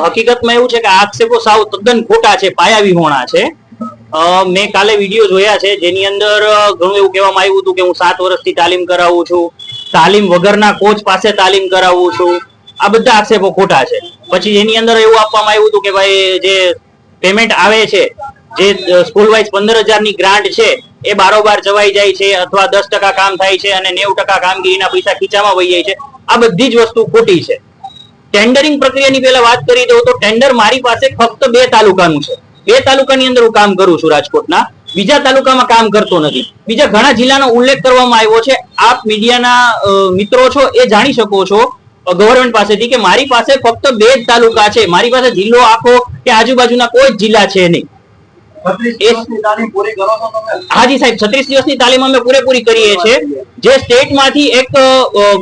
હકીકતમાં એવું છે કે આ આક્ષેપો સાવ તદ્દન ખોટા છે, પાયાવિહોણા છે. મેં કાલે વિડીયો જોયા છે જેની અંદર ઘણું એવું કહેવામાં આવ્યું હતું કે હું 7 વર્ષથી તાલીમ કરાવું છું, તાલીમ વગરના કોચ પાસે તાલીમ કરાવું છું. આ બધા આક્ષેપો ખોટા છે. પછી એની અંદર એવું આપવામાં આવ્યું હતું કે ભાઈ જે પેમેન્ટ આવે છે, જે સ્કૂલ વાઇઝ 15,000 ની ગ્રાન્ટ છે એ બારોબાર ચવાઈ જાય છે, અથવા 10% કામ થાય છે અને 90% કામગીરીના પૈસા ખીચામાં વહી જાય છે. આ બધી જ વસ્તુ ખોટી છે. ટેન્ડરિંગ પ્રક્રિયાની પહેલા વાત કરી દઉં તો ટેન્ડર મારી પાસે ફક્ત 2 તાલુકાનું છે. 2 તાલુકાની અંદર હું કામ કરું છું રાજકોટના, બીજા તાલુકામાં કામ કરતો નથી. બીજા ઘણા જિલ્લાનો ઉલ્લેખ કરવામાં આવ્યો છે. આપ મીડિયાના મિત્રો છો એ જાણી શકો છો ગવર્મેન્ટ પાસેથી કે મારી પાસે ફક્ત 2 જ તાલુકા છે. મારી પાસે જિલ્લો આખો કે આજુબાજુના કોઈ જ જિલ્લા છે નહીં. હાજી સાહેબ, 36 દિવસની તાલીમ અમે પૂરેપૂરી કરીએ છીએ. જે સ્ટેટમાંથી એક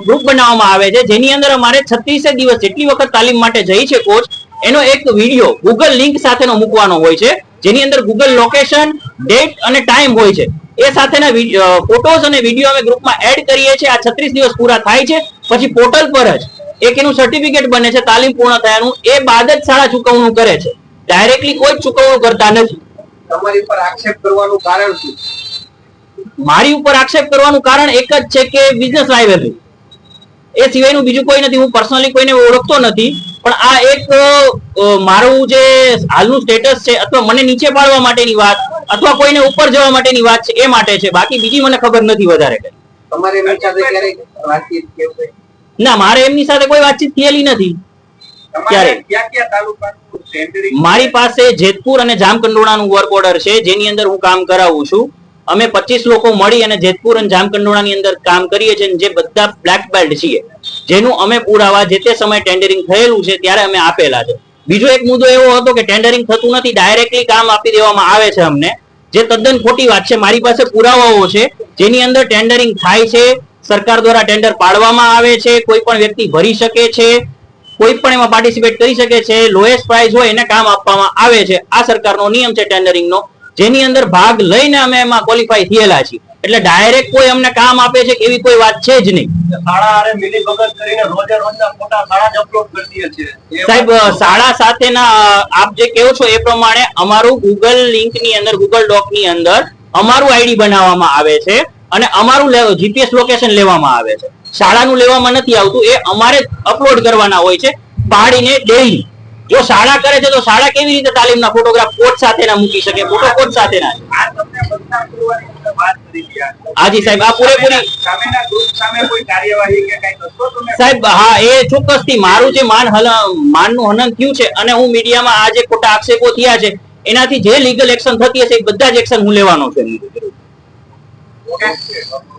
ગ્રુપ બનાવવામાં આવે છે જેની અંદર અમારે 36 દિવસ જેટલી વખત તાલીમ માટે જઈ છે કોચ, એનો એક વિડીયો ગૂગલ લિંક સાથેનો મૂકવાનો હોય છે, જેની અંદર ગૂગલ લોકેશન, ડેટ અને ટાઈમ હોય છે. એ સાથેના ફોટોઝ અને વિડીયો અમે ગ્રુપમાં એડ કરીએ છીએ. આ 36 દિવસ પૂરા થાય છે પછી પોર્ટલ પર જ એક એનું સર્ટિફિકેટ બને છે તાલીમ પૂર્ણ થયાનું. એ બાદ જ શાળા ચૂકવણું કરે છે, ડાયરેક્ટલી કોઈ ચૂકવણું કરતા નથી. તમારી ઉપર આક્ષેપ કરવાનું કારણ શું? મારી ઉપર આક્ષેપ કરવાનું કારણ એક જ છે કે બિઝનેસ રાઇવલરી, એ સિવાયનું બીજું કોઈ નથી. હું પર્સનલી કોઈને ઓળખતો નથી, પણ આ એક મારું જે હાલનું સ્ટેટસ છે અથવા મને નીચે પાડવા માટેની વાત અથવા કોઈને ઉપર જવા માટેની વાત છે એ માટે છે. બાકી બીજી મને ખબર નથી વધારે કઈ. તમારે એમની સાથે ક્યારેય વાતચીત કેવું? ના, મારે એમની સાથે કોઈ વાતચીત થયેલી નથી. મારી પાસે જેતપુર અને જામકંડોળાનું વર્ક ઓર્ડર છે જેની અંદર હું કામ કરાવું છું. અમે 25 લોકો મળી અને જેતપુર અને જામકંડોળાની અંદર કામ કરીએ છીએ, જે બધા બ્લેક બેલ્ટ છીએ, જેનું અમે પુરાવા જે તે સમયે ટેન્ડરિંગ થયેલું છે ત્યારે અમે આપેલા છે. બીજો એક મુદ્દો એવો હતો કે ટેન્ડરિંગ થતું નથી, ડાયરેક્ટલી કામ આપી દેવામાં આવે છે અમને, જે તદ્દન ખોટી વાત છે. મારી પાસે પુરાવાઓ છે જેની અંદર ટેન્ડરિંગ થાય છે, સરકાર દ્વારા ટેન્ડર પાડવામાં આવે છે, કોઈ પણ વ્યક્તિ ભરી શકે છે, કોઈ પણ એમાં પાર્ટિસિપેટ કરી શકે છે, લોએસ્ટ પ્રાઇસ હોય એને કામ આપવામાં આવે છે. આ સરકારનો નિયમ છે ટેન્ડરિંગનો, જેની અંદર ભાગ લઈને અમે એમાં ક્વોલિફાય થયેલા છીએ. એટલે ડાયરેક્ટ કોઈ અમને કામ આપે છે એવી કોઈ વાત છે જ નહીં. સાહેબ, શાળા સાથેના આપ જે કહો છો એ પ્રમાણે અમારું ગૂગલ લિંક ની અંદર, ગૂગલ ડોક ની અંદર અમારું આઈડી બનાવવામાં આવે છે અને અમારું જીપીએસ લોકેશન લેવામાં આવે છે. શાળાનું લેવામાં નથી આવતું, એ અમારે અપલોડ કરવાના હોય છે પાડીને ડેઈલી. જો શાળા કરે છે તો શાળા કેવી રીતે તાલીમના ફોટોગ્રાફ કોચ સાથેના મૂકી શકે? ફોટો કોચ સાથેના. હાજી સાહેબ, આ પૂરેપૂરી સાહેબ, હા, એ ચોક્કસથી મારું જે માનનું હનન થયું છે અને હું મીડિયામાં આ જે ખોટા આક્ષેપો થયા છે એનાથી જે લીગલ એક્શન થતી હશે એ બધા જ એક્શન હું લેવાનો છું.